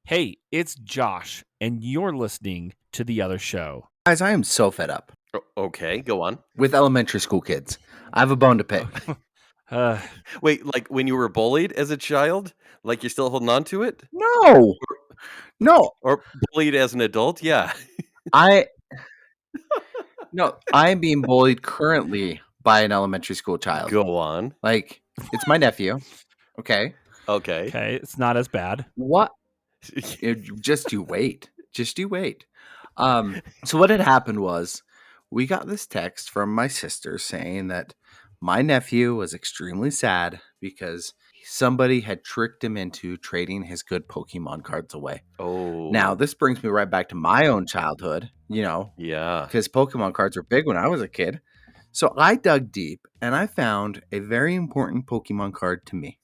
Hey, it's Josh, and you're listening to The Other Show. Guys, I am so fed up Okay, go on. with elementary school kids. I have a bone to pick. Wait, like when you were bullied as a child? Like you're still holding on to it? No. Or bullied as an adult? Yeah. I'm being bullied currently by an elementary school child. Go on. Like, it's my nephew. Okay. Okay. It's not as bad. What? Just you wait. So what had happened was we got this text from my sister saying that my nephew was extremely sad because somebody had tricked him into trading his good Pokemon cards away. Oh. Now, this brings me right back to my own childhood, Yeah. because Pokemon cards were big when I was a kid. So I dug deep and I found a very important Pokemon card to me.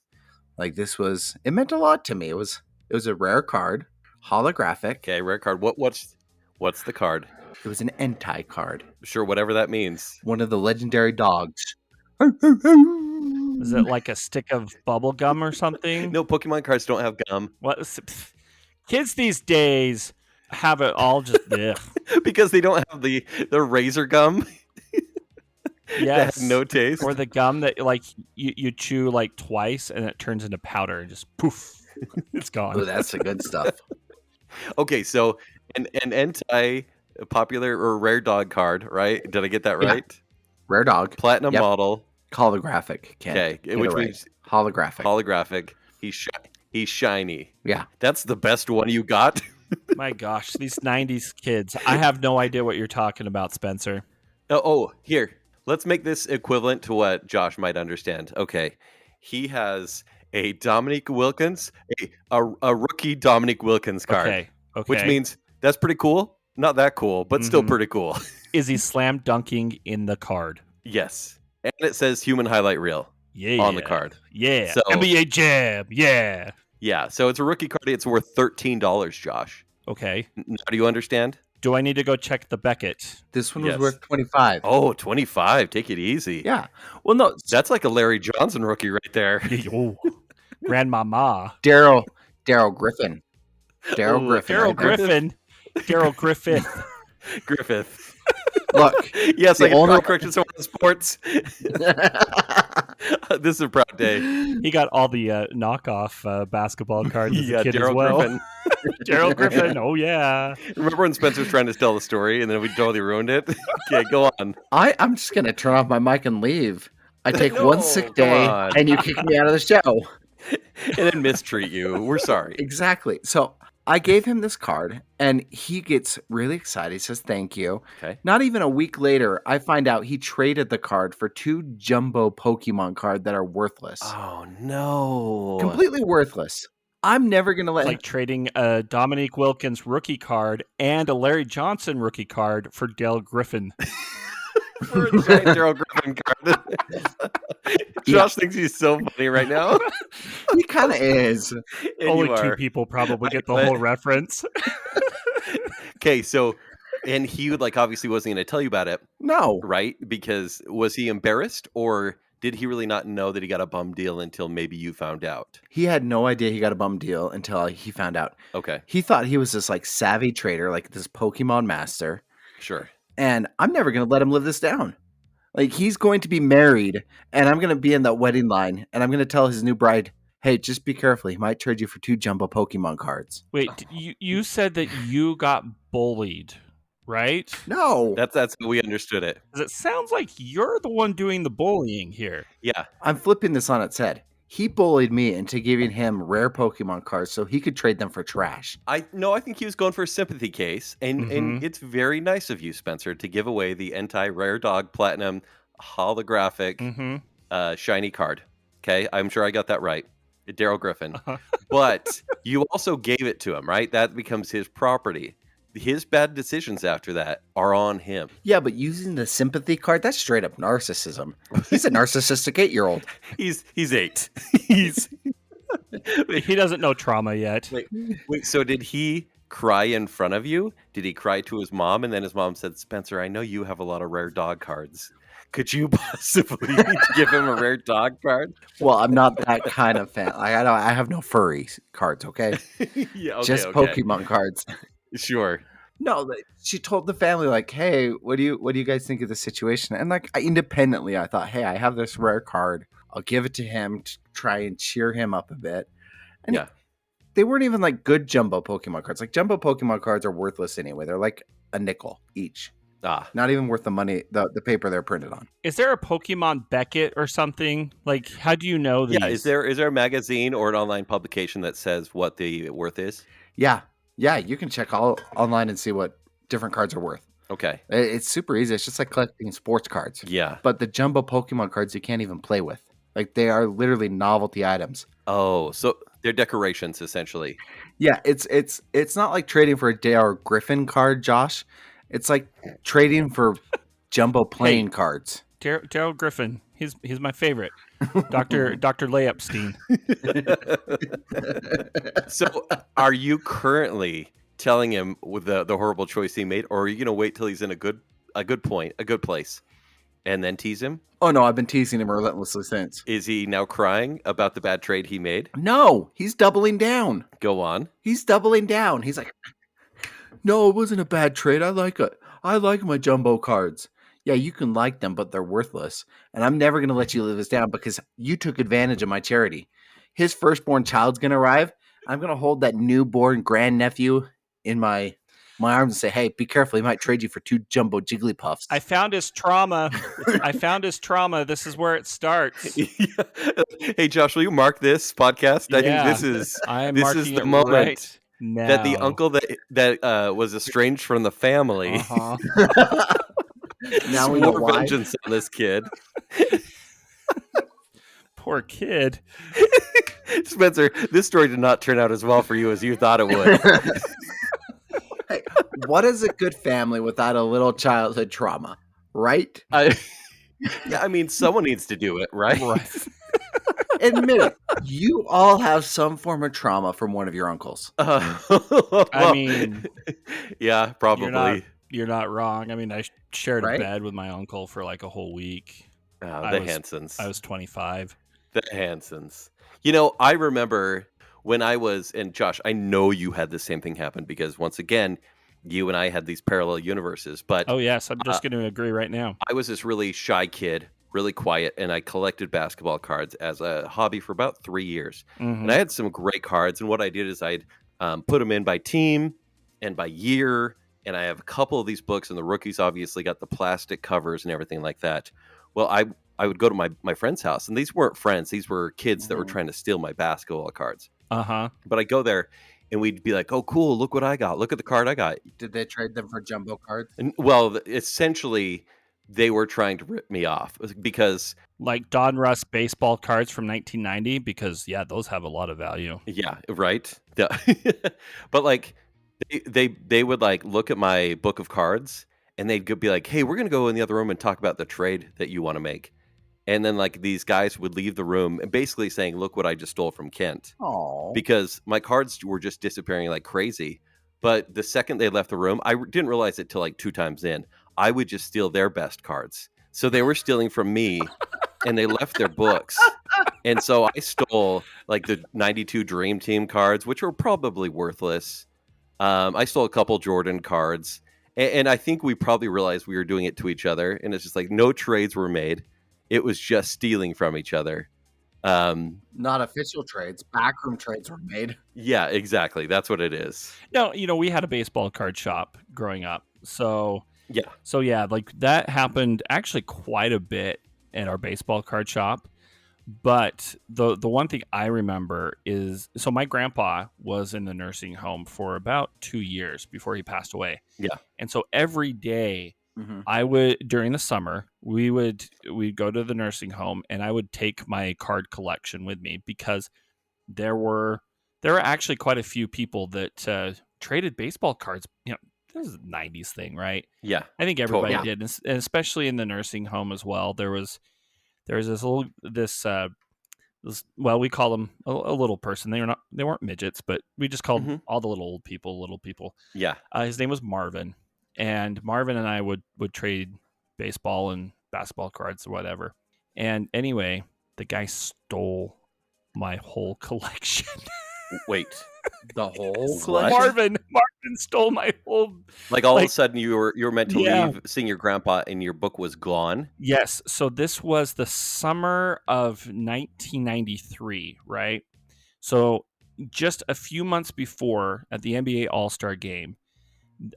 Like, it meant a lot to me. It was a rare card, holographic. Okay, rare card. What's the card? It was an Entei card. Sure, whatever that means. One of the legendary dogs. Is it like a stick of bubble gum or something? No, Pokemon cards don't have gum. What? Kids these days have it all just Because they don't have the razor gum. Yes. That has no taste. Or the gum that like you chew like twice and it turns into powder and just poof, it's gone. Oh, that's the good stuff. Okay, so an Entei popular or rare dog card, right? Did I get that right? Yeah. Rare dog. Platinum Yep. model. Holographic. Okay, which means holographic. Holographic. He's shiny. Yeah. That's the best one you got. My gosh, these 90s kids. I have no idea what you're talking about, Spencer. Here. Let's make this equivalent to what Josh might understand. Okay. He has a Dominique Wilkins, a rookie Dominique Wilkins card. Okay. Which means that's pretty cool. Not that cool, but still pretty cool. Is he slam dunking in the card? Yes. And it says human highlight reel on the card. Yeah. So, NBA Jam. Yeah. Yeah. So it's a rookie card. It's worth $13, Josh. Okay. Now, do you understand? Do I need to go check the Beckett? This one was worth $25. Oh, 25. Take it easy. Yeah. Well, no. That's like a Larry Johnson rookie right there. Oh, Grandmama. Daryl Griffin. Daryl Griffin. Daryl Griffin. Daryl Griffith. Griffith. Look. Yes, I can correct someone in sports. This is a proud day. He got all the knockoff basketball cards as a kid as well. Griffin. Daryl Griffin. Oh, yeah. Remember when Spencer was trying to tell the story and then we totally ruined it? Okay, go on. I'm just going to turn off my mic and leave. I take one sick day and you kick me out of the show. And then mistreat you. We're sorry. Exactly. So I gave him this card and he gets really excited. He says, thank you. Okay. Not even a week later, I find out he traded the card for 2 jumbo Pokemon cards that are worthless. Oh, no. Completely worthless. I'm never going to let like trading a Dominique Wilkins rookie card and a Larry Johnson rookie card for Dale Griffin. For a giant Daryl Griffin card. Josh thinks he's so funny right now. He kind of is. Only 2 people probably get the whole reference. Okay, so, and he obviously wasn't going to tell you about it. No. Right? Because was he embarrassed or did he really not know that he got a bum deal until maybe you found out? He had no idea he got a bum deal until he found out. Okay. He thought he was this savvy trader, like this Pokemon master. Sure. And I'm never going to let him live this down. Like, he's going to be married, and I'm going to be in that wedding line, and I'm going to tell his new bride, hey, just be careful. He might trade you for 2 jumbo Pokemon cards. Wait, you said that you got bullied, right? No. That's how we understood it. Because it sounds like you're the one doing the bullying here. Yeah. I'm flipping this on its head. He bullied me into giving him rare Pokemon cards so he could trade them for trash. I think he was going for a sympathy case, and it's very nice of you, Spencer, to give away the Entei Rare Dog Platinum holographic shiny card. Okay, I'm sure I got that right. Daryl Griffin. But you also gave it to him, right? That becomes his property. His bad decisions after that are on him. Yeah, but using the sympathy card, that's straight up narcissism. He's a narcissistic 8-year-old. He's 8. He doesn't know trauma yet. Wait, so did he cry in front of you? Did he cry to his mom? And then his mom said, Spencer, I know you have a lot of rare dog cards. Could you possibly give him a rare dog card? Well, I'm not that kind of fan. I have no furry cards, okay? Yeah, okay, Just okay. Pokemon cards. Sure. No, she told the family, like, hey, what do you guys think of the situation? And like independently, I thought, hey, I have this rare card. I'll give it to him to try and cheer him up a bit. And yeah. They weren't even like good jumbo Pokemon cards. Like jumbo Pokemon cards are worthless anyway. They're like a nickel each. Not even worth the money, the paper they're printed on. Is there a Pokemon Beckett or something? Like, how do you know these? Yeah, is there a magazine or an online publication that says what the worth is? Yeah, you can check all online and see what different cards are worth. Okay. It's super easy. It's just like collecting sports cards. Yeah. But the jumbo Pokemon cards you can't even play with. Like they are literally novelty items. Oh, so they're decorations essentially. Yeah, it's not like trading for a DARYL GRIFFIN card, Josh. It's like trading for jumbo playing cards. DARYL GRIFFIN. He's my favorite. Dr. Layupstein. So are you currently telling him with the horrible choice he made, or are you going to wait till he's in a good place, and then tease him? Oh no, I've been teasing him relentlessly since. Is he now crying about the bad trade he made? No, he's doubling down. Go on. He's doubling down. He's like, no, it wasn't a bad trade. I like it. I like my jumbo cards. Yeah, you can like them, but they're worthless. And I'm never going to let you live this down because you took advantage of my charity. His firstborn child's going to arrive. I'm going to hold that newborn grandnephew in my arms and say, hey, be careful. He might trade you for 2 jumbo Jigglypuffs. I found his trauma. This is where it starts. Hey, Josh, will you mark this podcast? I think this is the moment right that the uncle that was estranged from the family now we know why. Vengeance on this kid. Poor kid. Spencer, this story did not turn out as well for you as you thought it would. Hey, what is a good family without a little childhood trauma, right? I mean, someone needs to do it, right? Admit it. You all have some form of trauma from one of your uncles. I mean, yeah, probably. You're not wrong. I mean, I shared a bed with my uncle for like a whole week. Hansons. I was 25. The Hansons. You know, I remember when I was, and Josh, I know you had the same thing happen because once again, you and I had these parallel universes. But oh yes, I'm just going to agree right now. I was this really shy kid, really quiet, and I collected basketball cards as a hobby for about 3 years. Mm-hmm. And I had some great cards. And what I did is I'd put them in by team and by year. And I have a couple of these books, and the rookies obviously got the plastic covers and everything like that. Well, I would go to my friend's house, and these weren't friends. These were kids that were trying to steal my basketball cards. Uh-huh. But I go there, and we'd be like, oh, cool, look what I got. Look at the card I got. Did they trade them for jumbo cards? And, well, essentially, they were trying to rip me off because... Like Don Russ baseball cards from 1990, because, yeah, those have a lot of value. Yeah, right? Yeah. But, like... They would like look at my book of cards and they'd be like, hey, we're going to go in the other room and talk about the trade that you want to make. And then like these guys would leave the room and basically saying, look what I just stole from Kent. Aww. Because my cards were just disappearing like crazy. But the second they left the room, I didn't realize it till like 2 times in. I would just steal their best cards. So they were stealing from me and they left their books. And so I stole like the 92 Dream Team cards, which were probably worthless. I stole a couple Jordan cards, and I think we probably realized we were doing it to each other, and it's just like no trades were made. It was just stealing from each other. Not official trades. Backroom trades were made. Yeah, exactly. That's what it is. No, we had a baseball card shop growing up. So yeah, like that happened actually quite a bit at our baseball card shop. But the one thing I remember is, so my grandpa was in the nursing home for about 2 years before he passed away. Yeah. And so every day I would, during the summer, we'd go to the nursing home and I would take my card collection with me because there were actually quite a few people that traded baseball cards. This is a 90s thing, right? Yeah. I think everybody did, and especially in the nursing home as well. There's this well, we call them a little person. They weren't midgets, but we just called all the little people. Yeah. His name was Marvin, and Marvin and I would trade baseball and basketball cards or whatever. And anyway, the guy stole my whole collection. Wait, the whole collection? Marvin stole my whole. Like all of a sudden, you were meant to leave, seeing your grandpa, and your book was gone. Yes. So this was the summer of 1993, right? So just a few months before, at the NBA All-Star Game,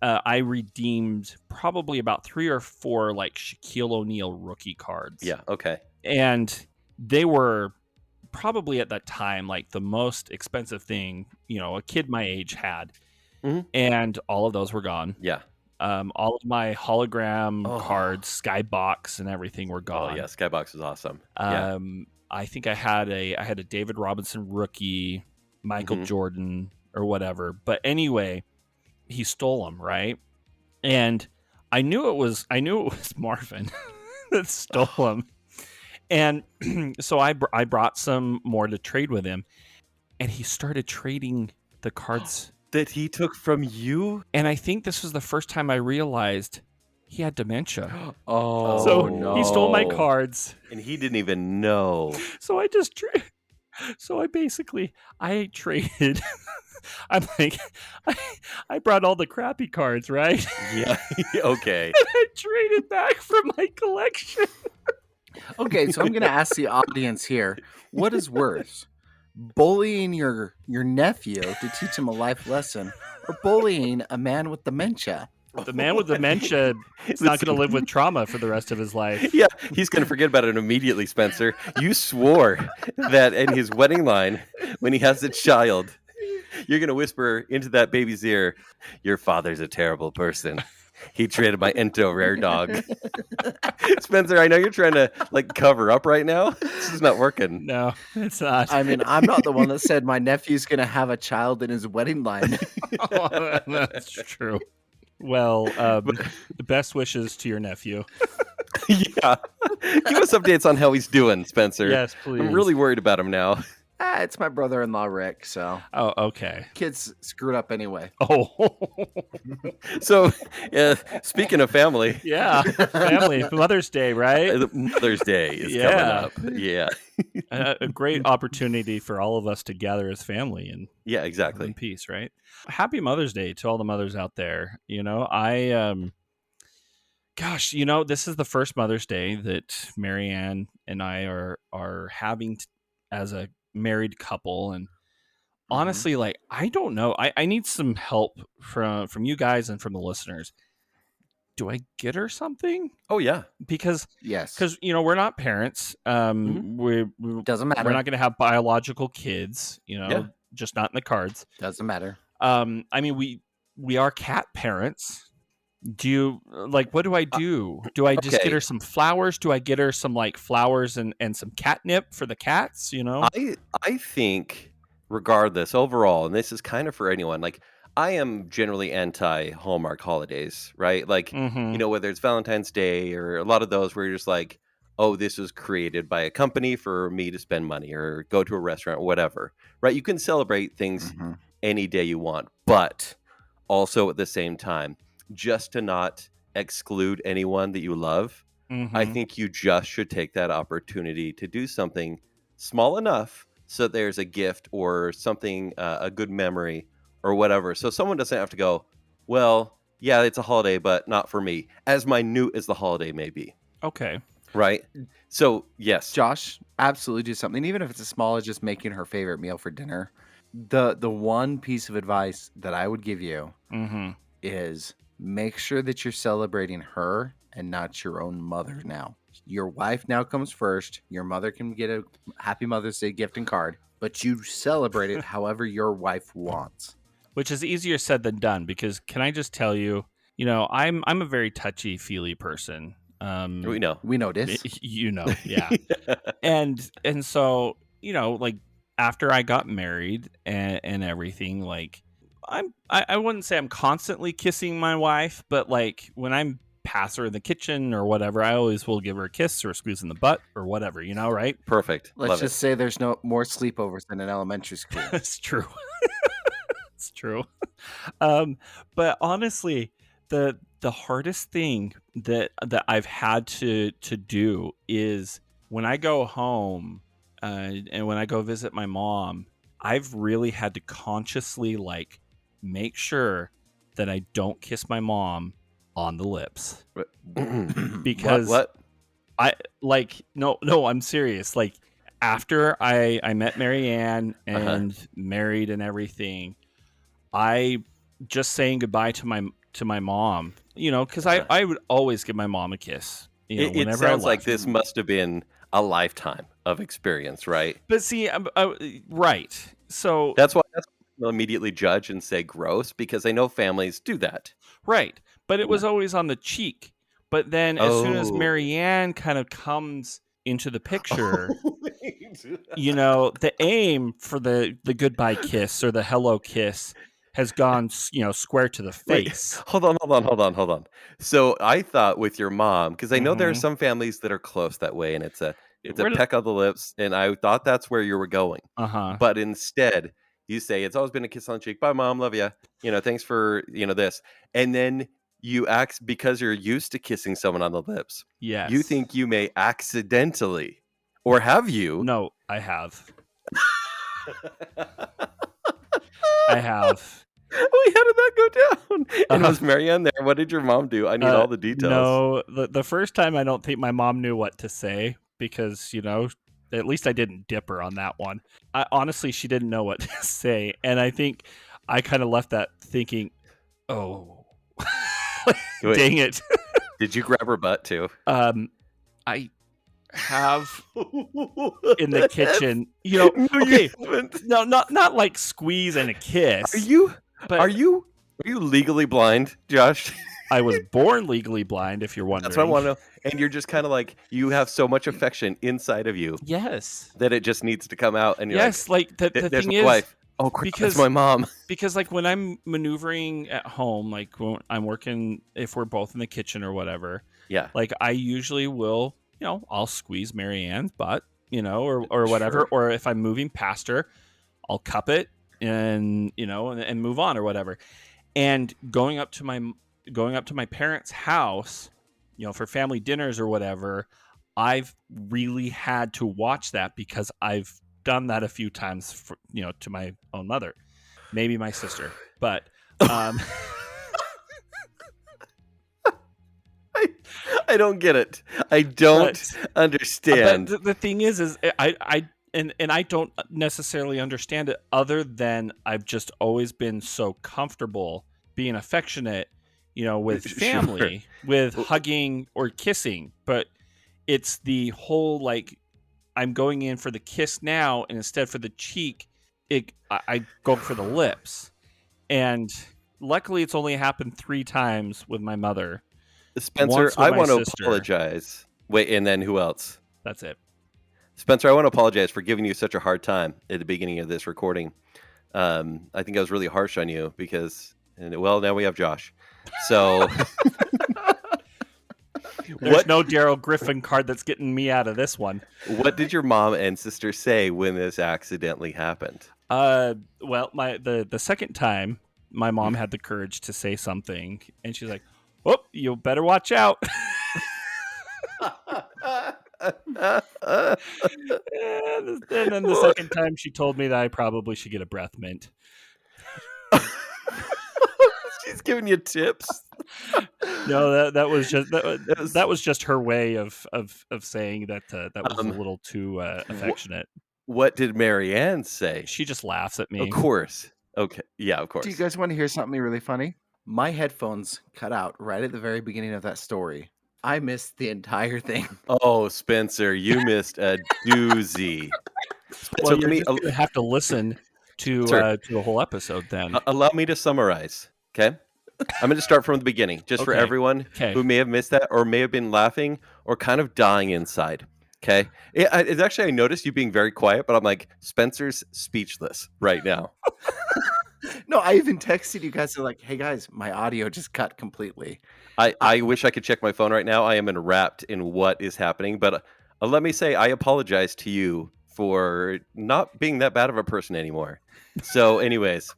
I redeemed probably about 3 or 4 like Shaquille O'Neal rookie cards. Yeah. Okay. And they were probably at that time like the most expensive thing, a kid my age had. Mm-hmm. And all of those were gone. Yeah. All of my hologram cards, Skybox and everything were gone. Oh yeah, Skybox was awesome. I think I had a David Robinson rookie, Michael Jordan or whatever. But anyway, he stole them, right? And I knew it was Marvin that stole them. And so I brought some more to trade with him, and he started trading the cards that he took from you. And I think this was the first time I realized he had dementia. No. He stole my cards, and he didn't even know. So I just I traded. I'm like, I brought all the crappy cards, right? Yeah. Okay. And I traded back from my collection. Okay, so I'm going to ask the audience here, what is worse? Bullying your nephew to teach him a life lesson, or bullying a man with dementia? The man with dementia is not going to live with trauma for the rest of his life. Yeah, he's going to forget about it immediately, Spencer. You swore that in his wedding line, when he has a child, you're going to whisper into that baby's ear, "Your father's a terrible person. He traded my Ento rare dog." Spencer, I know you're trying to cover up right now. This is not working. No, it's not. I mean, I'm not the one that said my nephew's going to have a child in his wedding line. Oh, that's true. Well, best wishes to your nephew. Yeah. Give us updates on how he's doing, Spencer. Yes, please. I'm really worried about him now. It's my brother-in-law, Rick, so. Oh, okay. Kids screwed up anyway. Oh. So, speaking of family. Yeah, family. Mother's Day, right? Mother's Day is coming up. Yeah. A great opportunity for all of us to gather as family and exactly. In peace, right? Happy Mother's Day to all the mothers out there. This is the first Mother's Day that Marianne and I are having as a married couple, and honestly, I don't know. I need some help from you guys and from the listeners. Do I get her something? Oh yeah, because yes, we're not parents. We doesn't matter. We're not going to have biological kids. Just not in the cards. Doesn't matter. I mean, we are cat parents. Do you what do I do? Do I just get her some flowers? Do I get her some flowers and some catnip for the cats? I think regardless overall, and this is kind of for anyone, I am generally anti Hallmark holidays, right? Whether it's Valentine's Day or a lot of those where you're just oh, this was created by a company for me to spend money or go to a restaurant or whatever, right? You can celebrate things any day you want, but also at the same time, just to not exclude anyone that you love, I think you just should take that opportunity to do something small enough so there's a gift or something, a good memory or whatever. So someone doesn't have to go, well, yeah, it's a holiday, but not for me, as minute as the holiday may be. Okay. Right? So, yes. Josh, absolutely do something, even if it's as small as just making her favorite meal for dinner. The one piece of advice that I would give you is make sure that you're celebrating her and not your own mother now. Your wife now comes first. Your mother can get a Happy Mother's Day gift and card, but you celebrate it however your wife wants. Which is easier said than done, because can I just tell you, I'm a very touchy-feely person. We know this. Yeah. and so, after I got married and everything, I wouldn't say I'm constantly kissing my wife, but when I'm pass her in the kitchen or whatever, I always will give her a kiss or a squeeze in the butt or whatever, right? Perfect. Let's just say there's no more sleepovers than in elementary school. It's true. It's true. But honestly, the the hardest thing that I've had to do is when I go home and when I go visit my mom, I've really had to consciously like make sure that I don't kiss my mom on the lips. Because what? I'm serious. Like after I met Marianne and married and everything, I just saying goodbye to my mom, because I would always give my mom a kiss. It sounds like this must have been a lifetime of experience, right? But see, right. So that's why I'll immediately judge and say gross, because I know families do that. Right. But it was always on the cheek. But then as soon as Marianne kind of comes into the picture, the aim for the goodbye kiss or the hello kiss has gone, square to the face. Wait, hold on. So I thought with your mom, because I know there are some families that are close that way, and it's a peck on the lips, and I thought that's where you were going. But instead, you say it's always been a kiss on the cheek. Bye, Mom. Love you. Thanks for this. And then you act because you're used to kissing someone on the lips. Yes. You think you may accidentally, or have you? No, I have. I have. Wait, how did that go down? And was Marianne there? What did your mom do? I need all the details. No, the first time I don't think my mom knew what to say because, at least I didn't dip her on that one. Honestly, she didn't know what to say. And I think I kind of left that thinking, oh, dang it. Did you grab her butt too? I have in the kitchen, okay. No, not like squeeze and a kiss. Are you legally blind, Josh? I was born legally blind, if you're wondering. That's what I want to know. And you're just kind of like, you have so much affection inside of you. Yes. That it just needs to come out. And you're like the thing is, wife. Oh, because that's my mom. Because like when I'm maneuvering at home, like when I'm working, if we're both in the kitchen or whatever, yeah, like I usually will, I'll squeeze Marianne's butt, or whatever. Sure. Or if I'm moving past her, I'll cup it and and move on or whatever. And going up to my parents' house, for family dinners or whatever, I've really had to watch that because I've done that a few times to my own mother, maybe my sister, but I don't get it. I don't understand. But the thing is I don't necessarily understand it, other than I've just always been so comfortable being affectionate, with family, with hugging or kissing. But it's the whole, like, I'm going in for the kiss now, and instead for the cheek, I go for the lips. And luckily, it's only happened 3 times with my mother. Spencer, I want to apologize. Wait, and then who else? That's it. Spencer, I want to apologize for giving you such a hard time at the beginning of this recording. I think I was really harsh on you because, now we have Josh. So there's no DARYL GRIFFIN card that's getting me out of this one. What did your mom and sister say when this accidentally happened? Well, the second time, my mom had the courage to say something, and she's like, "Oh, you better watch out." And then the second time, she told me that I probably should get a breath mint. She's giving you tips. No, that was just her way of saying that was a little too affectionate. What did Marianne say? She just laughs at me. Of course. Okay. Yeah, of course. Do you guys want to hear something really funny? My headphones cut out right at the very beginning of that story. I missed the entire thing. Oh, Spencer, you missed a doozy. Well, you're just gonna have to listen to the whole episode then. Allow me to summarize, okay? I'm going to start from the beginning, just for everyone who may have missed that or may have been laughing or kind of dying inside, okay? It's actually, I noticed you being very quiet, but I'm like, Spencer's speechless right now. No, I even texted you guys. Like, hey guys, my audio just cut completely. I wish I could check my phone right now. I am enwrapped in what is happening. But let me say, I apologize to you for not being that bad of a person anymore. So anyways,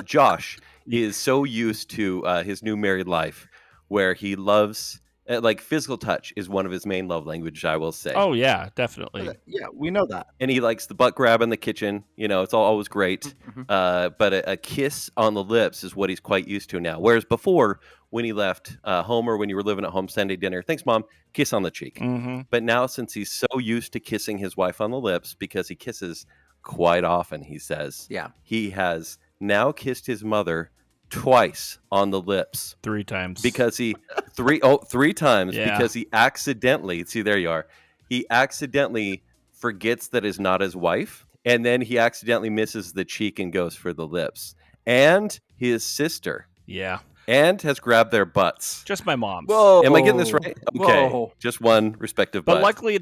Josh, is so used to his new married life, where he loves like physical touch is one of his main love languages, I will say. Oh yeah, definitely. Yeah, we know that. And he likes the butt grab in the kitchen. It's always great. But a kiss on the lips is what he's quite used to now. Whereas before, when he left home or when you were living at home Sunday dinner, thanks, Mom, kiss on the cheek. But now, since he's so used to kissing his wife on the lips, because he kisses quite often, he says, he has now kissed his mother twice on the lips. 3 times. Because three times because he accidentally, see, there you are. He accidentally forgets that is not his wife, and then he accidentally misses the cheek and goes for the lips. And his sister. Yeah. And has grabbed their butts. Just my mom's. Whoa. Am I getting this right? Okay. Whoa. Just one respective butt. But luckily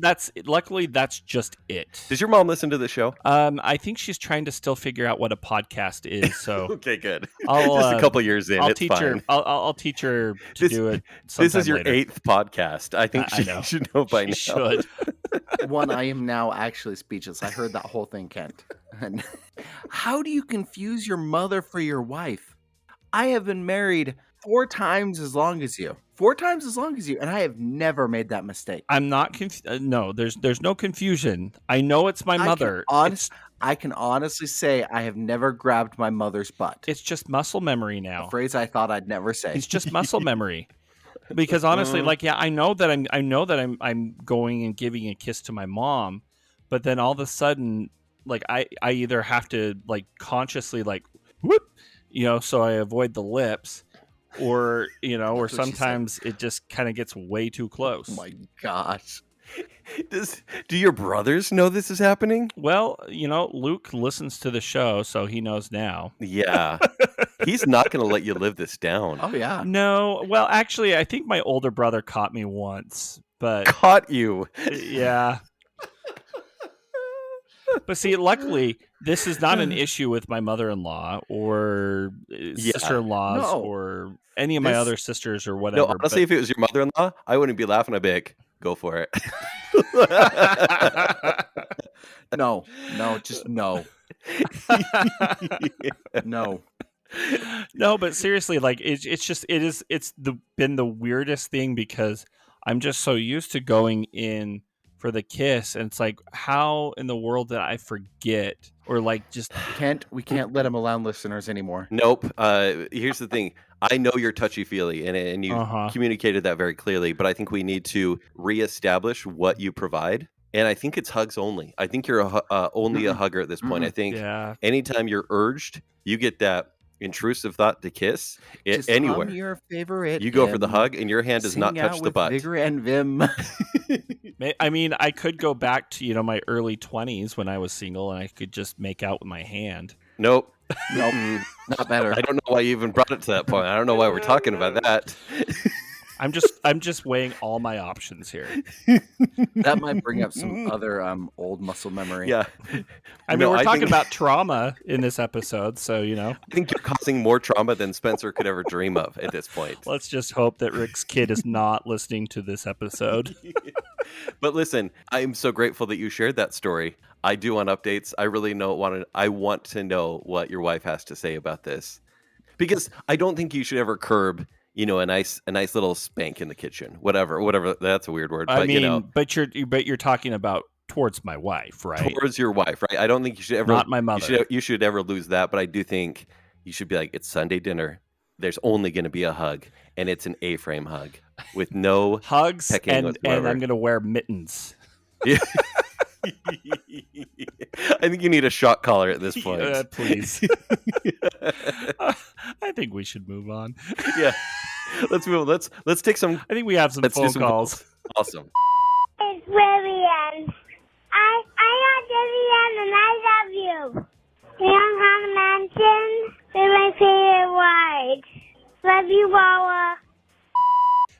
that's just it. Does your mom listen to the show? I think she's trying to still figure out what a podcast is. So okay, good. Just a couple years in, I'll it's teach fine. her. I'll teach her to do it. This is your later. 8th podcast. I think she should know by now. Should. One, I am now actually speechless. I heard that whole thing, Kent. And how do you confuse your mother for your wife? I have been married 4 times as long as you. 4 times as long as you, and I have never made that mistake. I'm not no, there's no confusion. I know it's my mother. I can honestly say I have never grabbed my mother's butt. It's just muscle memory now. A phrase I thought I'd never say. It's just muscle memory. Because honestly, I know that I'm going and giving a kiss to my mom, but then all of a sudden, I either have to consciously whoop, so I avoid the lips, or or sometimes it just kind of gets way too close. Oh my gosh. Do your brothers know this is happening? Well, Luke listens to the show, so he knows now. Yeah. He's not going to let you live this down. Oh, yeah. No. Well, actually, I think my older brother caught me once, but... Caught you? Yeah. But see, luckily, this is not an issue with my mother-in-law or sister-in-laws or any of my other sisters or whatever. No, honestly, if it was your mother-in-law, I wouldn't be laughing. I'd be like, go for it. No, just no. No. No, but seriously, it's been the weirdest thing because I'm just so used to going in for the kiss, and it's like, how in the world did I forget? Or just we can't let him around listeners anymore. Nope. Here's the thing. I know you're touchy-feely, and you communicated that very clearly, but I think we need to reestablish what you provide. And I think it's hugs only. I think you're only a hugger at this point. I think anytime you're urged, you get that intrusive thought to kiss anywhere. Your favorite. You go for the hug, and your hand does not touch the butt. Vigor and vim. I mean, I could go back to my early 20s when I was single, and I could just make out with my hand. Nope. Not better. I don't know why you even brought it to that point. I don't know why we're talking about that. I'm just weighing all my options here. That might bring up some other old muscle memory. Yeah. I mean, we're talking about trauma in this episode, so I think you're causing more trauma than Spencer could ever dream of at this point. Let's just hope that Rick's kid is not listening to this episode. But listen, I'm so grateful that you shared that story. I do want updates. I really I want to know what your wife has to say about this, because I don't think you should ever curb a nice little spank in the kitchen, whatever. That's a weird word. But, I mean, but you're talking about towards my wife, right? Towards your wife, right? I don't think you should ever. Not my mother. You should ever lose that. But I do think you should be like, it's Sunday dinner. There's only going to be a hug, and it's an A-frame hug with no hugs, pecking and whatsoever. I'm going to wear mittens. Yeah. I think you need a shock collar at this point. Please. I think we should move on. Yeah. Let's move on. Let's take some. I think we have some phone calls. Awesome. It's Vivian. I love Vivian and I love you. Young Haunted Mansion is my favorite ride. Love you, Wawa.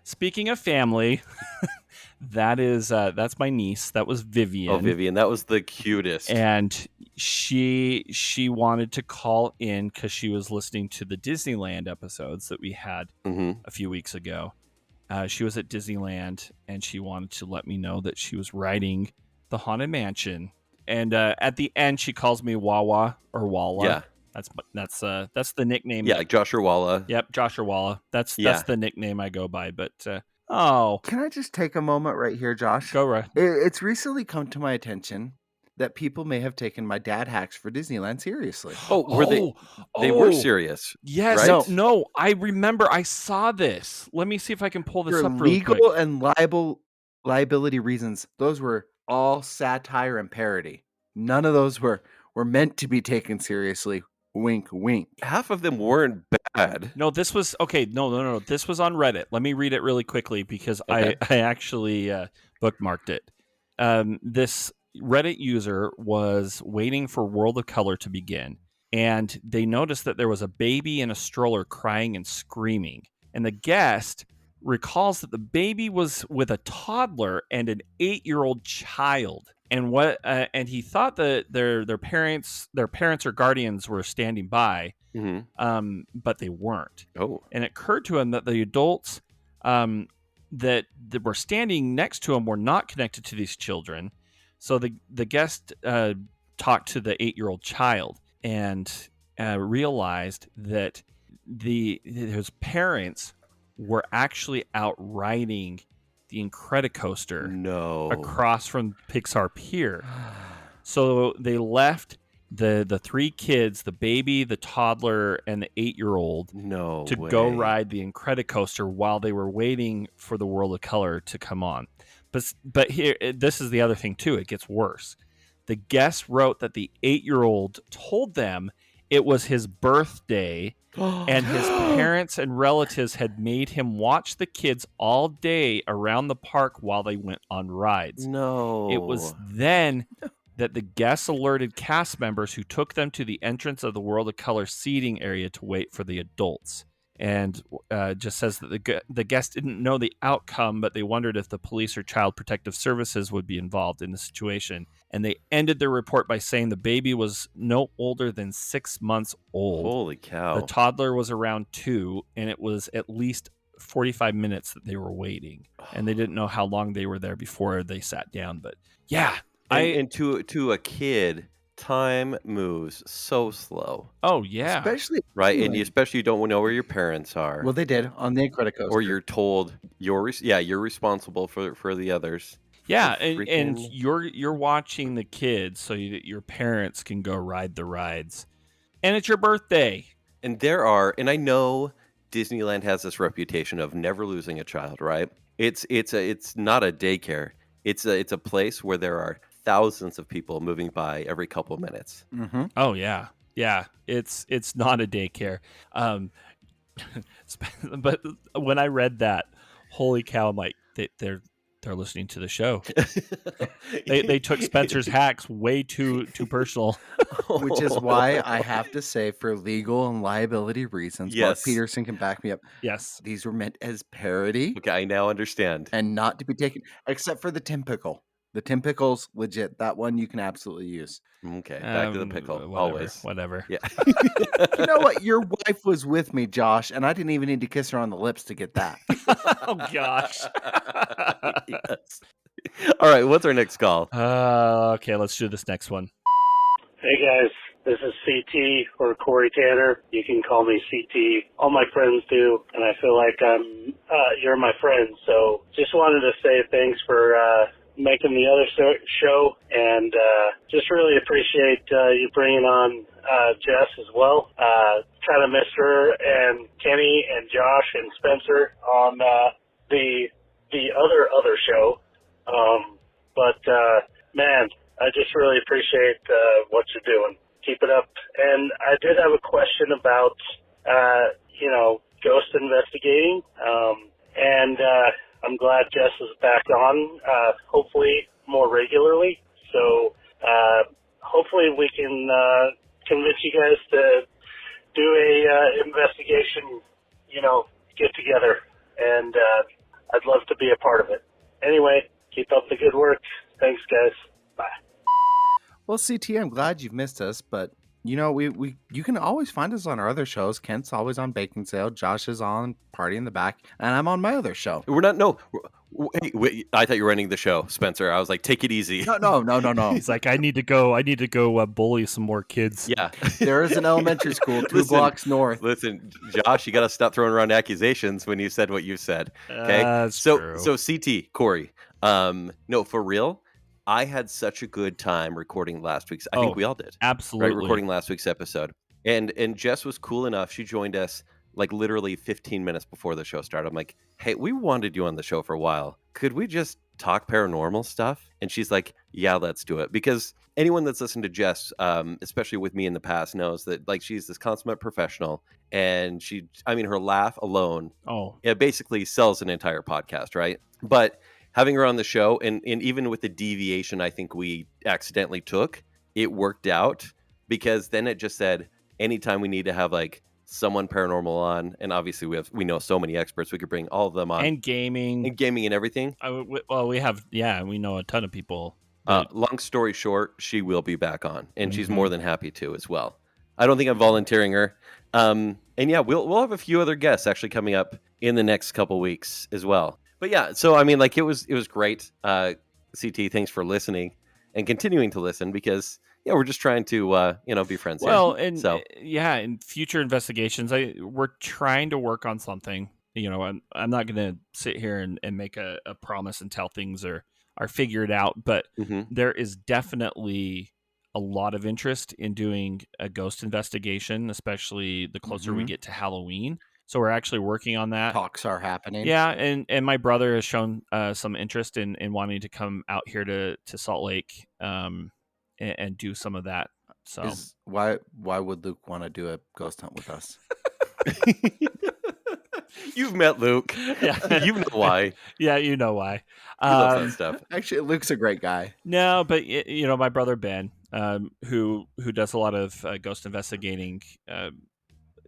Speaking of family, that's my niece. That was Vivian. Oh, Vivian, that was the cutest. And she wanted to call in because she was listening to the Disneyland episodes that we had a few weeks ago. She was at Disneyland, and she wanted to let me know that she was riding the Haunted Mansion. And at the end, she calls me Wawa or Walla. Yeah. That's the nickname. Yeah, like Joshua Walla. Yep, Joshua Walla. That's the nickname I go by. But can I just take a moment right here, Josh? Go right. It's recently come to my attention that people may have taken my dad hacks for Disneyland seriously. Were they? They were serious. Yes. Right? No, I remember. I saw this. Let me see if I can pull this up. Legal real quick. and liability reasons. Those were all satire and parody. None of those were meant to be taken seriously. Wink, wink. Half of them weren't bad. No, this was okay. No. This was on Reddit. Let me read it really quickly because I actually bookmarked it. This Reddit user was waiting for World of Color to begin, and they noticed that there was a baby in a stroller crying and screaming. And the guest recalls that the baby was with a toddler and an 8-year-old child. And he thought that their parents or guardians were standing by, but they weren't. Oh, and it occurred to him that the adults that were standing next to him were not connected to these children. So the guest talked to the 8-year-old child and realized that his parents were actually out riding the Incredicoaster across from Pixar Pier. So they left the 3 kids, the baby, the toddler, and the 8-year-old go ride the Incredicoaster while they were waiting for the World of Color to come on. But here, this is the other thing too. It gets worse. The guest wrote that the 8-year-old told them it was his birthday and his parents and relatives had made him watch the kids all day around the park while they went on rides. No. It was then that the guests alerted cast members who took them to the entrance of the World of Color seating area to wait for the adults. And just says that the guests didn't know the outcome, but they wondered if the police or child protective services would be involved in the situation. And they ended their report by saying the baby was no older than 6 months old. Holy cow. The toddler was around 2, and it was at least 45 minutes that they were waiting. And they didn't know how long they were there before they sat down. But yeah. And to a kid, time moves so slow. Oh, yeah. Especially right, and you don't know where your parents are. Well, they did on the Incredicoaster. Or you're told you're responsible for the others. Yeah, and you're watching the kids so that your parents can go ride the rides. And it's your birthday. And I know Disneyland has this reputation of never losing a child, right? It's not a daycare. It's a place where there are thousands of people moving by every couple of minutes. Mm-hmm. Oh yeah. It's not a daycare. But when I read that, holy cow! I'm like, they're listening to the show. they took Spencer's hacks way too personal. Which is why I have to say, for legal and liability reasons, Mark Peterson can back me up. Yes, these were meant as parody. Okay, I now understand, and not to be taken, except for the Tim Pickle. The Tim Pickle's legit. That one you can absolutely use. Okay, back to the pickle. Always. Whatever. Yeah. You know what? Your wife was with me, Josh, and I didn't even need to kiss her on the lips to get that. Oh, gosh. Yes. All right, what's our next call? Okay, let's do this next one. Hey, guys. This is CT or Corey Tanner. You can call me CT. All my friends do, and I feel like you're my friend. So just wanted to say thanks for making the other show, and just really appreciate you bringing on Jess as well. Kind of missed her and Kenny and Josh and Spencer on the other show. But man, I just really appreciate what you're doing. Keep it up. And I did have a question about ghost investigating. And I'm glad Jess is back on, hopefully more regularly. So hopefully we can convince you guys to do a investigation, get together. And I'd love to be a part of it. Anyway, keep up the good work. Thanks, guys. Bye. Well, CT, I'm glad you've missed us, but you can always find us on our other shows. Kent's always on Baking Sale, Josh is on Party in the Back, and I'm on my other show. We're Wait, I thought you were ending the show, Spencer. I was like, take it easy. No. He's like, I need to go bully some more kids. Yeah. There is an elementary school 2 blocks north. Listen, Josh, you got to stop throwing around accusations when you said what you said. Okay. True. So CT, Corey, no, for real, I had such a good time recording last week's. I think we all did. Absolutely. Right, recording last week's episode. And Jess was cool enough. She joined us like literally 15 minutes before the show started. I'm like, hey, we wanted you on the show for a while. Could we just talk paranormal stuff? And she's like, yeah, let's do it. Because anyone that's listened to Jess, especially with me in the past, knows that like she's this consummate professional. And her laugh alone, it basically sells an entire podcast, right? But having her on the show, and even with the deviation I think we accidentally took, it worked out, because then it just said, anytime we need to have like someone paranormal on, and obviously we know so many experts, we could bring all of them on, and gaming and everything. We know a ton of people. Long story short, she will be back on, and she's more than happy to as well. I don't think I'm volunteering her. And yeah, we'll have a few other guests actually coming up in the next couple weeks as well. But yeah, so I mean, like it was great. CT, thanks for listening and continuing to listen, because we're just trying to be friends. Well, here. and in future investigations, we're trying to work on something. I'm not going to sit here and make a promise until things are figured out, but there is definitely a lot of interest in doing a ghost investigation, especially the closer we get to Halloween. So we're actually working on that. Talks are happening. Yeah, and my brother has shown some interest in wanting to come out here to Salt Lake and do some of that. So why would Luke want to do a ghost hunt with us? You've met Luke. Yeah. You know why. Yeah, you know why. He loves that stuff. Actually, Luke's a great guy. No, but my brother Ben, who does a lot of ghost investigating,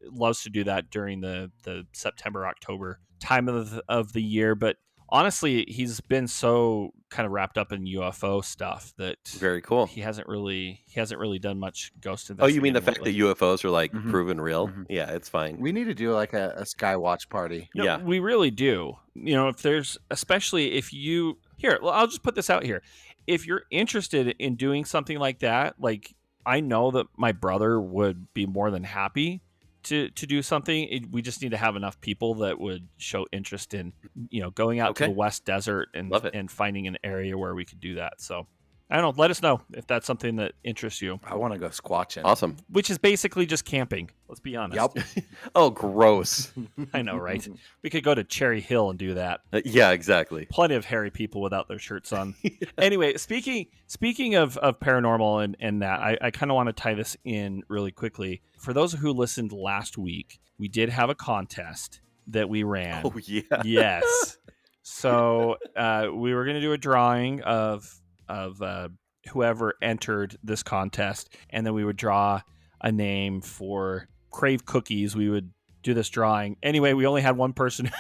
loves to do that during the September, October time of the year. But honestly, he's been so kind of wrapped up in UFO stuff that very cool. He hasn't really done much ghost Oh, investigating. you mean the fact that UFOs are like proven real? Yeah, it's fine. We need to do like a sky watch party. No, we really do. If there's, especially if you I'll just put this out here. If you're interested in doing something like that, like I know that my brother would be more than happy to do something. We just need to have enough people that would show interest in going out to the West Desert and finding an area where we could do that. So I don't know, let us know if that's something that interests you. I want to go squatching. Awesome. Which is basically just camping, let's be honest. Yep. Oh, gross. I know, right? We could go to Cherry Hill and do that. Yeah, exactly. Plenty of hairy people without their shirts on. Anyway, speaking of paranormal and that, I kind of want to tie this in really quickly. For those who listened last week, we did have a contest that we ran. Oh, yeah. Yes. So we were going to do a drawing of whoever entered this contest, and then we would draw a name for Crave Cookies. We would do this drawing. Anyway, we only had one person.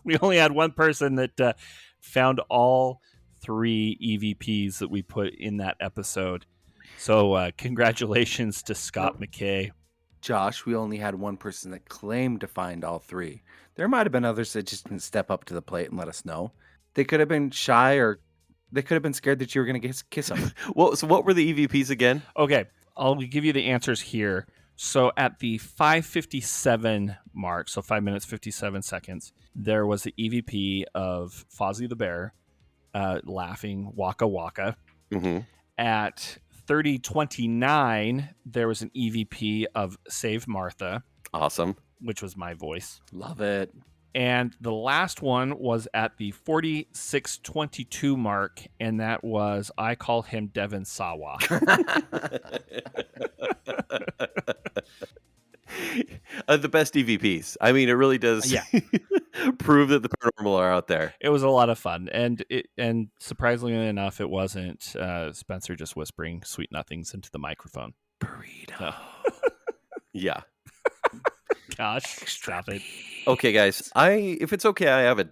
We only had one person that found all 3 EVPs that we put in that episode. So congratulations to Scott McKay. Josh, we only had one person that claimed to find all 3. There might have been others that just didn't step up to the plate and let us know. They could have been shy, or they could have been scared that you were going to kiss them. Well, so what were the EVPs again? Okay, I'll give you the answers here. So at the 5:57 mark, so 5 minutes, 57 seconds, there was the EVP of Fozzie the Bear laughing Waka Waka. Mm-hmm. At 30:29, there was an EVP of Save Martha. Awesome. Which was my voice. Love it. And the last one was at the 46:22 mark, and that was I Call Him Devin Sawa. The best EVPs. I mean, it really does prove that the paranormal are out there. It was a lot of fun, and surprisingly enough, it wasn't Spencer just whispering sweet nothings into the microphone. Burrito. Yeah. Gosh, stop it. Okay, guys. If it's okay, I have a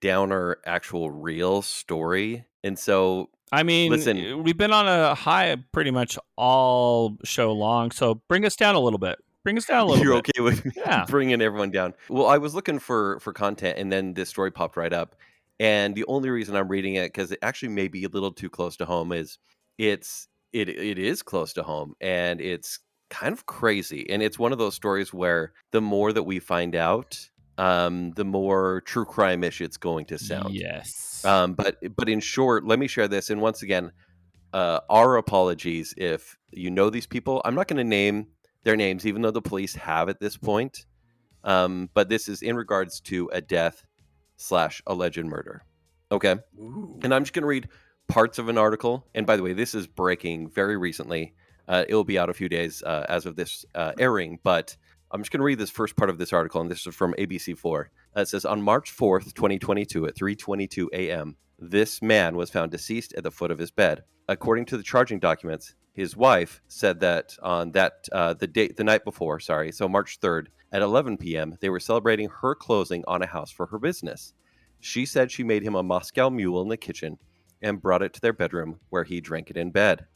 downer, actual real story, and so I mean, listen, we've been on a high pretty much all show long, so bring us down a little bit. You're okay with me bringing everyone down? Well, I was looking for content, and then this story popped right up, And the only reason I'm reading it, because it actually may be a little too close to home, is it is close to home, and it's kind of crazy. And it's one of those stories where the more that we find out, the more true crime-ish it's going to sound. Yes. But in short, let me share this. And once again, our apologies if you know these people. I'm not going to name their names, even though the police have at this point. But this is in regards to a death/alleged murder. Okay. Ooh. And I'm just going to read parts of an article. And by the way, this is breaking very recently. It will be out a few days as of this airing. But I'm just going to read this first part of this article. And this is from ABC4. It says, on March 4th, 2022 at 3:22 a.m., this man was found deceased at the foot of his bed. According to the charging documents, his wife said that on the night before, so March 3rd at 11 p.m., they were celebrating her closing on a house for her business. She said she made him a Moscow Mule in the kitchen and brought it to their bedroom where he drank it in bed.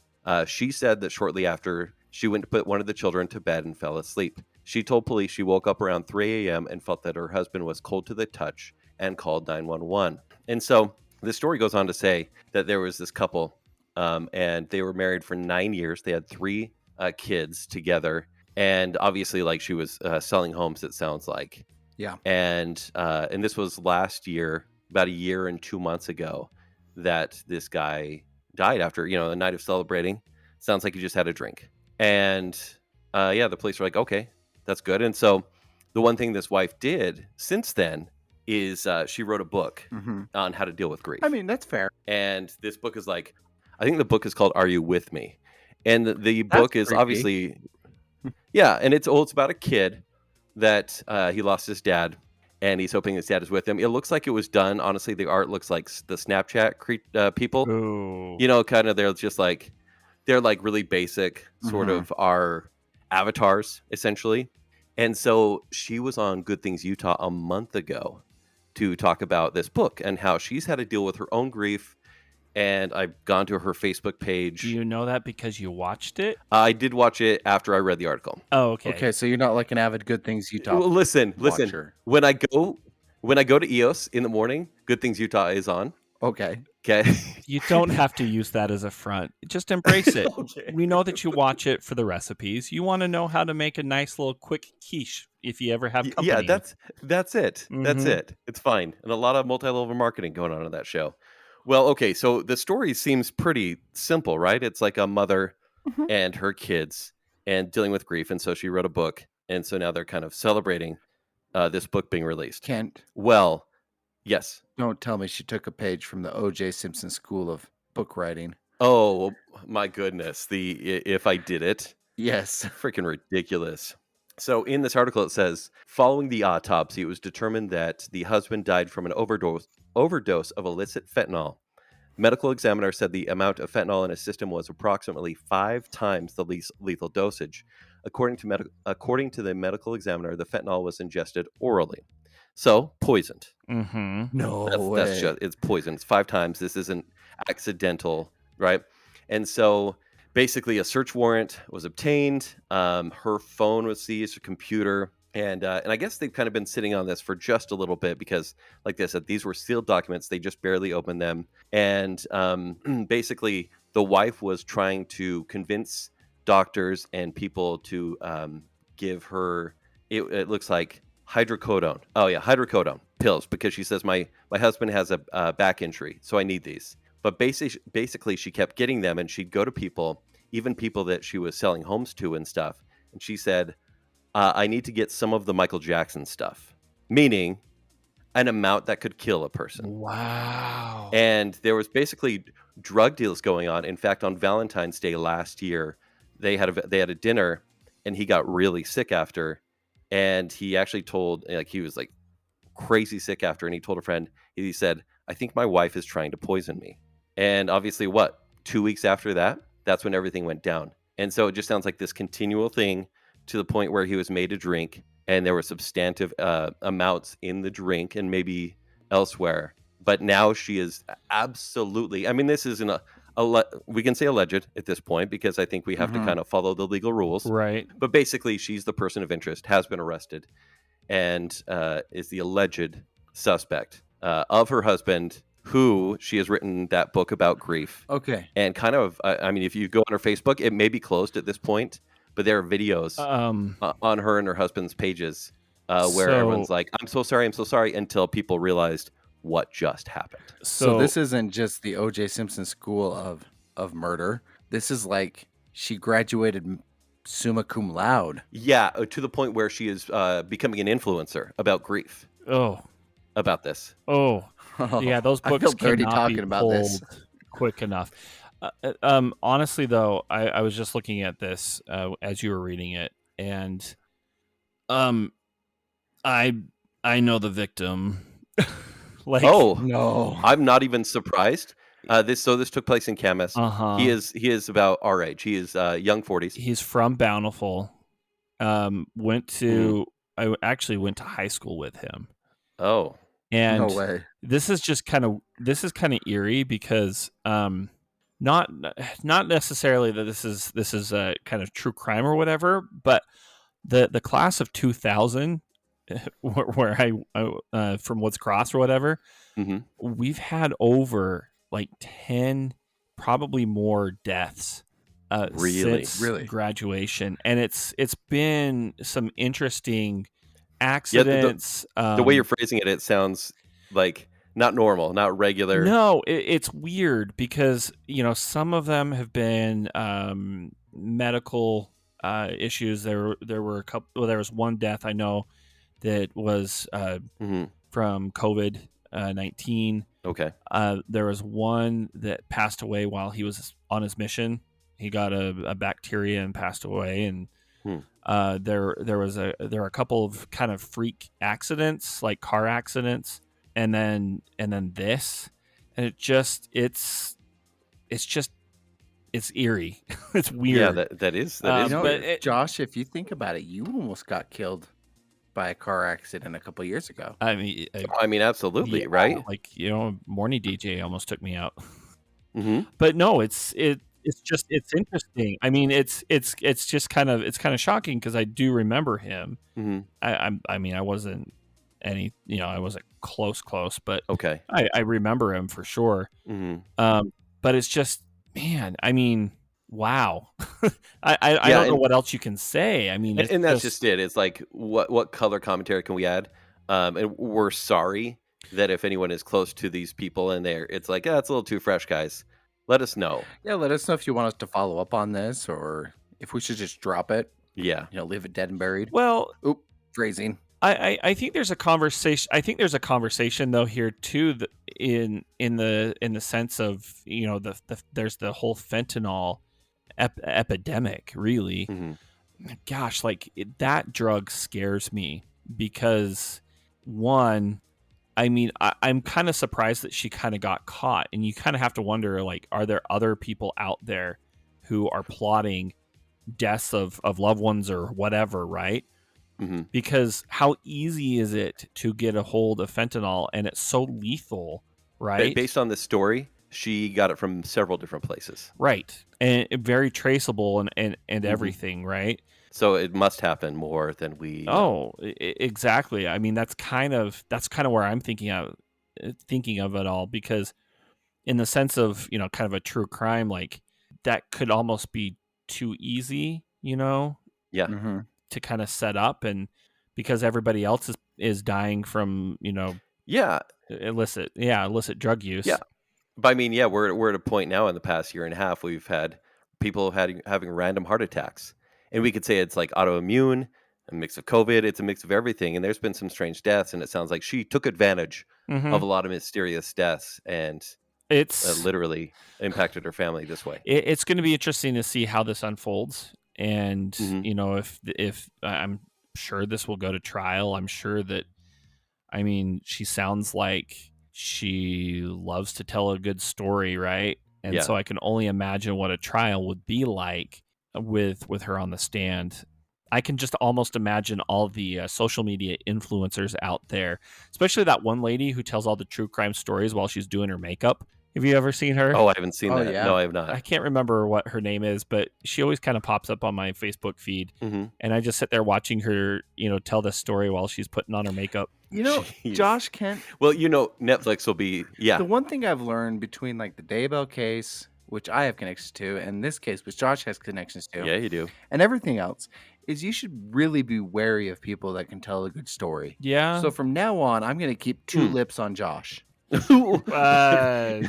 She said that shortly after, she went to put one of the children to bed and fell asleep. She told police she woke up around 3 a.m. and felt that her husband was cold to the touch and called 911. And so the story goes on to say that there was this couple, and they were married for 9 years. They had 3 kids together. And obviously, like, she was selling homes, it sounds like. Yeah. And this was last year, about a year and 2 months ago, that this guy died after, a night of celebrating. Sounds like he just had a drink. And the police were like, okay, that's good. And so the one thing this wife did since then is she wrote a book on how to deal with grief. I mean, that's fair. And this book is I think the book is called Are You With Me? And the book is creepy. Obviously, yeah, and it's about a kid that he lost his dad, and he's hoping his dad is with him. It looks like it was done, honestly, the art looks like the Snapchat people. Ooh. Kind of, they're like really basic, sort of our avatars, essentially. And so she was on Good Things Utah a month ago to talk about this book and how she's had to deal with her own grief. And I've gone to her Facebook page. Do you know that because you watched it? I did watch it after I read the article. Oh, okay. Okay, so you're not like an avid Good Things Utah. Well, listen. watcher. When I go to EOS in the morning, Good Things Utah is on. Okay. You don't have to use that as a front. Just embrace it. Okay. We know that you watch it for the recipes. You want to know how to make a nice little quick quiche if you ever have company. Yeah, that's it. That's Mhm. it. It's fine. And a lot of multi-level marketing going on in that show. Well, okay, so the story seems pretty simple, right? It's like a mother and her kids and dealing with grief. And so she wrote a book. And so now they're kind of celebrating this book being released. Kent, Well, yes. don't tell me she took a page from the O.J. Simpson School of Book Writing. Oh, my goodness. If I did it. Yes. Freaking ridiculous. So in this article, it says, following the autopsy, it was determined that the husband died from an overdose of illicit fentanyl. Medical examiner said the amount of fentanyl in his system was approximately 5 times the lethal dosage. According to the medical examiner, the fentanyl was ingested orally. So, poisoned. Mm-hmm. No way. That's just, it's poison. It's 5 times. This isn't accidental, right? And so basically a search warrant was obtained. Her phone was seized, her computer. And I guess they've kind of been sitting on this for just a little bit because, like I said, these were sealed documents. They just barely opened them. And basically the wife was trying to convince doctors and people to give her, it looks like, hydrocodone. Oh, yeah, hydrocodone pills, because she says, my husband has a back injury, so I need these. But basically, she kept getting them, and she'd go to people, even people that she was selling homes to and stuff. And she said, I need to get some of the Michael Jackson stuff, meaning an amount that could kill a person. Wow. And there was basically drug deals going on. In fact, on Valentine's Day last year, they had a dinner, and he got really sick after. And he actually told, he was like crazy sick after, and he told a friend, he said, I think my wife is trying to poison me. And obviously, 2 weeks after that, that's when everything went down. And so it just sounds like this continual thing to the point where he was made to drink, and there were substantive amounts in the drink and maybe elsewhere. But now she is absolutely, I mean, this isn't we can say alleged at this point, because I think we have to kind of follow the legal rules. Right. But basically, she's the person of interest, has been arrested, and is the alleged suspect of her husband, who she has written that book about grief. Okay. And kind of, I mean, if you go on her Facebook, it may be closed at this point, but there are videos on her and her husband's pages where everyone's like, I'm so sorry, until people realized what just happened. So this isn't just the O.J. Simpson school of murder. This is like she graduated summa cum laude. Yeah, to the point where she is becoming an influencer about grief. About this. Yeah, those books I feel dirty cannot talking be about pulled this quick enough. Honestly, though, I was just looking at this as you were reading it, and I know the victim. Like, oh no, I'm not even surprised. This took place in Camas. He is about our age. He is young 40s. He's from Bountiful. I actually went to high school with him. Oh, and no way. This is kind of eerie because not necessarily that this is a kind of true crime or whatever, but the class of 2000 where I from Woods Cross or whatever, we've had over like 10, probably more deaths since graduation, and it's been some interesting accidents. The way you're phrasing it, it sounds like not normal, not regular. No, it's weird because some of them have been medical issues. There were a couple. Well, there was one death I know that was from COVID-19. Okay. There was one that passed away while he was on his mission. He got a bacteria and passed away. And there were a couple of kind of freak accidents, like car accidents, and then this, and it's eerie. It's weird. Yeah, that is. But Josh, if you think about it, you almost got killed by a car accident a couple years ago. I mean, absolutely, right? Like, Morning DJ almost took me out. But no, it's interesting. I mean, it's just kind of shocking because I do remember him. I mean, I wasn't I wasn't close, but okay, I remember him for sure. But it's just, man, I mean, wow. I don't know what else you can say. I mean, and that's just it. It's like, what color commentary can we add? And we're sorry that if anyone is close to these people and it's like, it's a little too fresh, guys. Let us know. Yeah, let us know if you want us to follow up on this or if we should just drop it. Yeah. Leave it dead and buried. Well, phrasing. I think there's a conversation. I think there's a conversation though here too, in the sense of there's the whole fentanyl epidemic. Really, gosh, like that drug scares me because one, I mean, I'm kind of surprised that she kind of got caught, and you kind of have to wonder, like, are there other people out there who are plotting deaths of loved ones or whatever, right? Because how easy is it to get a hold of fentanyl, and it's so lethal, right? Based on this story, she got it from several different places, right? And very traceable and everything, right? So it must happen more than we. Oh, exactly. I mean, that's kind of where I'm thinking of it all, because in the sense of kind of a true crime, like that could almost be too easy, Yeah. To kind of set up, and because everybody else is dying from illicit drug use. Yeah, but I mean, we're at a point now in the past year and a half we've had people having random heart attacks, and we could say it's like autoimmune, a mix of COVID, it's a mix of everything, and there's been some strange deaths, and it sounds like she took advantage of a lot of mysterious deaths, and it's literally impacted her family this way. It's going to be interesting to see how this unfolds. And, if I'm sure this will go to trial. I'm sure that, I mean, she sounds like she loves to tell a good story, right? And so I can only imagine what a trial would be like with her on the stand. I can just almost imagine all the social media influencers out there, especially that one lady who tells all the true crime stories while she's doing her makeup. Have you ever seen her? Oh, I haven't seen that. Yeah. No, I have not. I can't remember what her name is, but she always kind of pops up on my Facebook feed. Mm-hmm. And I just sit there watching her, tell this story while she's putting on her makeup. Jeez. Josh Kent. Well, Netflix will be, The one thing I've learned between like the DARYL case, which I have connections to, and this case, which Josh has connections to. Yeah, you do. And everything else is you should really be wary of people that can tell a good story. Yeah. So from now on, I'm going to keep two lips on Josh. That's a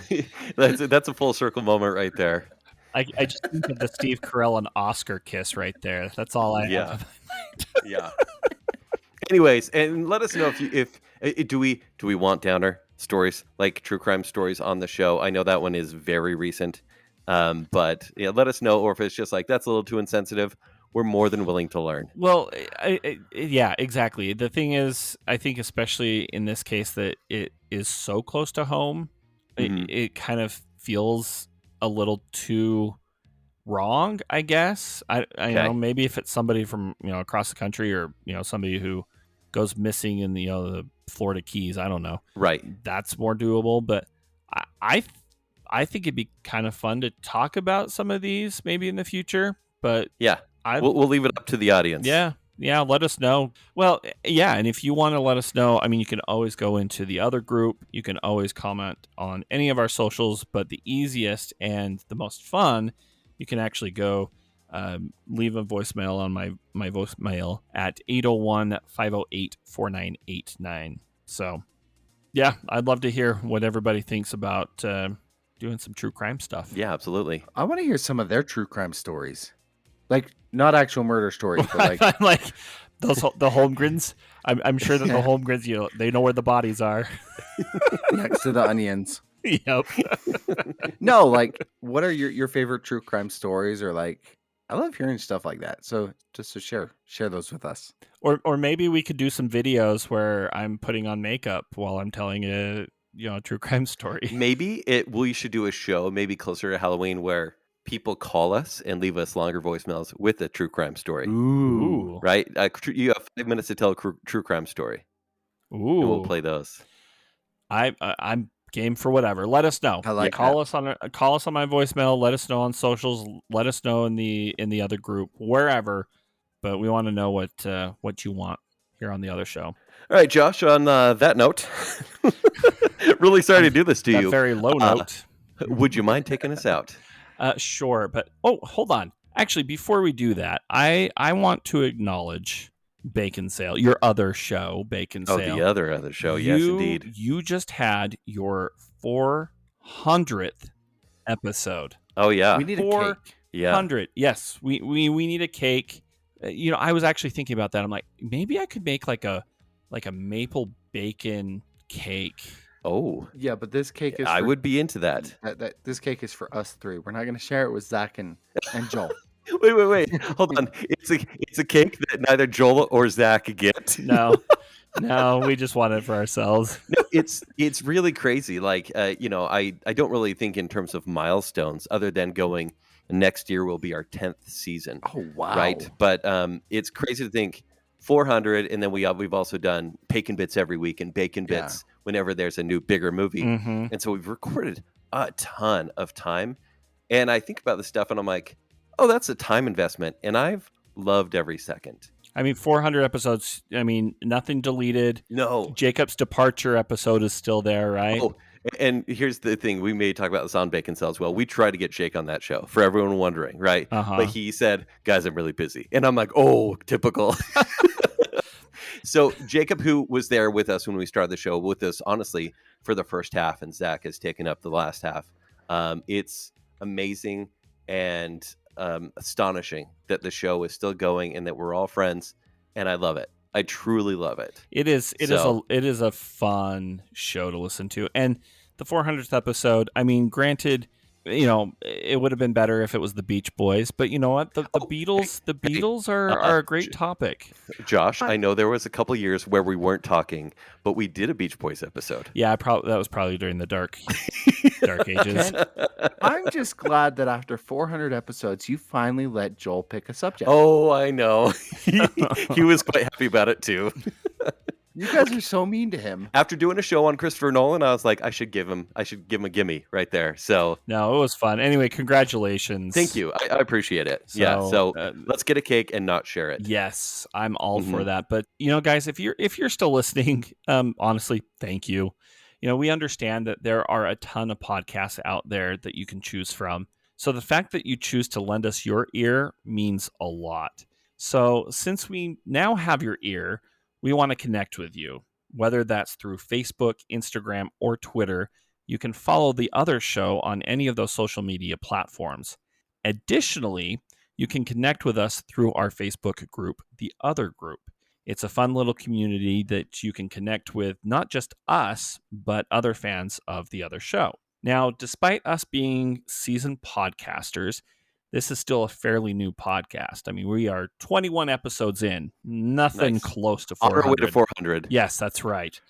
full circle moment right there. I just think of the Steve Carell and Oscar kiss right there. That's all I have. Yeah. Anyways, and let us know if do we want downer stories, like true crime stories on the show? I know that one is very recent, but let us know. Or if it's just like that's a little too insensitive, we're more than willing to learn. Well, yeah, exactly. The thing is, I think especially in this case that it is so close to home, it kind of feels a little too wrong, I guess. I know maybe if it's somebody from across the country or somebody who goes missing in the Florida Keys, I don't know. Right. That's more doable, but I think it'd be kind of fun to talk about some of these maybe in the future. But yeah, we'll leave it up to the audience. Yeah, let us know. Well, yeah, and if you want to let us know, I mean, you can always go into the other group. You can always comment on any of our socials, but the easiest and the most fun, you can actually go leave a voicemail on my voicemail at 801-508-4989. So, yeah, I'd love to hear what everybody thinks about doing some true crime stuff. Yeah, absolutely. I want to hear some of their true crime stories. Like, not actual murder stories, but like the Holmgrens. I'm sure that the Holmgrens, they know where the bodies are. Next to the onions. Yep. No, like, what are your favorite true crime stories? Or like, I love hearing stuff like that. So just to share those with us. Or maybe we could do some videos where I'm putting on makeup while I'm telling a true crime story. Maybe we should do a show maybe closer to Halloween where people call us and leave us longer voicemails with a true crime story. Ooh. Right? You have 5 minutes to tell a true crime story. Ooh. And we'll play those. I'm game for whatever. Let us know. I like call us on my voicemail. Let us know on socials. Let us know in the other group, wherever. But we want to know what you want here on the other show. All right, Josh. On that note, really sorry to do this to you. Very low note. Would you mind taking us out? Sure, but hold on. Actually, before we do that, I want to acknowledge Bacon Sale, your other show, Bacon Sale. Oh, the other show, yes, indeed. You just had your 400th episode. Oh yeah, we need a cake. 400. Yes, we need a cake. I was actually thinking about that. I'm like, maybe I could make like a maple bacon cake. Oh yeah, but this cake is. I would be into that. This cake is for us three. We're not going to share it with Zach and Joel. Wait. Hold on. It's a cake that neither Joel or Zach get. No, we just want it for ourselves. No, it's really crazy. Like, I don't really think in terms of milestones other than going next year will be our 10th season. Oh, wow. Right. But it's crazy to think 400. And then we've also done Bacon Bits every week and Bacon Bits whenever there's a new bigger movie. Mm-hmm. And so we've recorded a ton of time. And I think about this stuff and I'm like, oh, that's a time investment. And I've loved every second. I mean, 400 episodes. I mean, nothing deleted. No. Jacob's departure episode is still there, right? Oh, and here's the thing. We may talk about this on Bacon Cell as well. We tried to get Jake on that show for everyone wondering, right? Uh-huh. But he said, guys, I'm really busy. And I'm like, oh, typical. So Jacob, who was there with us when we started the show with us, honestly, for the first half, and Zach has taken up the last half. It's amazing and astonishing that the show is still going and that we're all friends. And I love it. I truly love it. It is a fun show to listen to. And the 400th episode, I mean, granted, it would have been better if it was the Beach Boys, but you know what? The Beatles are a great topic. Josh, I know there was a couple years where we weren't talking, but we did a Beach Boys episode. Yeah, that was probably during the dark ages. I'm just glad that after 400 episodes, you finally let Joel pick a subject. Oh, I know. He was quite happy about it too. You guys are so mean to him. After doing a show on Christopher Nolan, I was like, I should give him a gimme right there. So no, it was fun. Anyway, congratulations. Thank you. I appreciate it. So let's get a cake and not share it. Yes, I'm all for that. But guys, if you're still listening, honestly, thank you. We understand that there are a ton of podcasts out there that you can choose from. So the fact that you choose to lend us your ear means a lot. So since we now have your ear, we want to connect with you, whether that's through Facebook, Instagram, or Twitter. You can follow the other show on any of those social media platforms. Additionally, you can connect with us through our Facebook group, The Other Group. It's a fun little community that you can connect with not just us, but other fans of the other show. Now, despite us being seasoned podcasters, this is still a fairly new podcast. I mean, we are 21 episodes in, nothing close to 400. On our way to 400. Yes, that's right.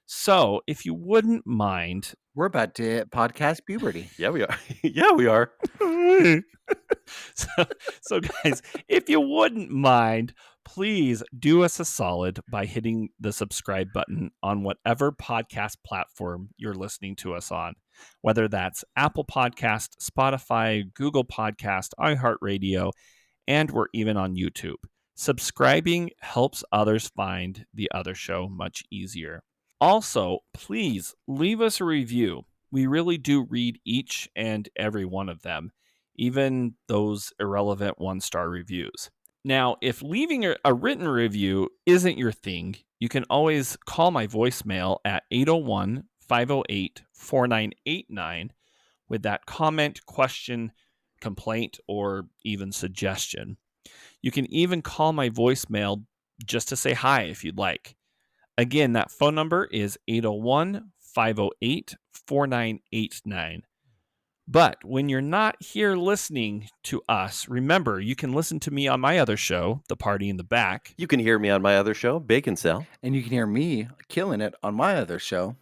So, if you wouldn't mind... We're about to podcast puberty. Yeah, we are. Yeah, we are. So, guys, if you wouldn't mind, please do us a solid by hitting the subscribe button on whatever podcast platform you're listening to us on, whether that's Apple Podcast, Spotify, Google Podcast, iHeartRadio, and we're even on YouTube. Subscribing helps others find the other show much easier. Also, please leave us a review. We really do read each and every one of them, even those irrelevant 1-star reviews. Now, if leaving a written review isn't your thing, you can always call my voicemail at 801-508-4989 with that comment, question, complaint, or even suggestion. You can even call my voicemail just to say hi if you'd like. Again, that phone number is 801-508-4989. But when you're not here listening to us, remember, you can listen to me on my other show, The Party in the Back. You can hear me on my other show, Bacon Cell. And you can hear me killing it on my other show,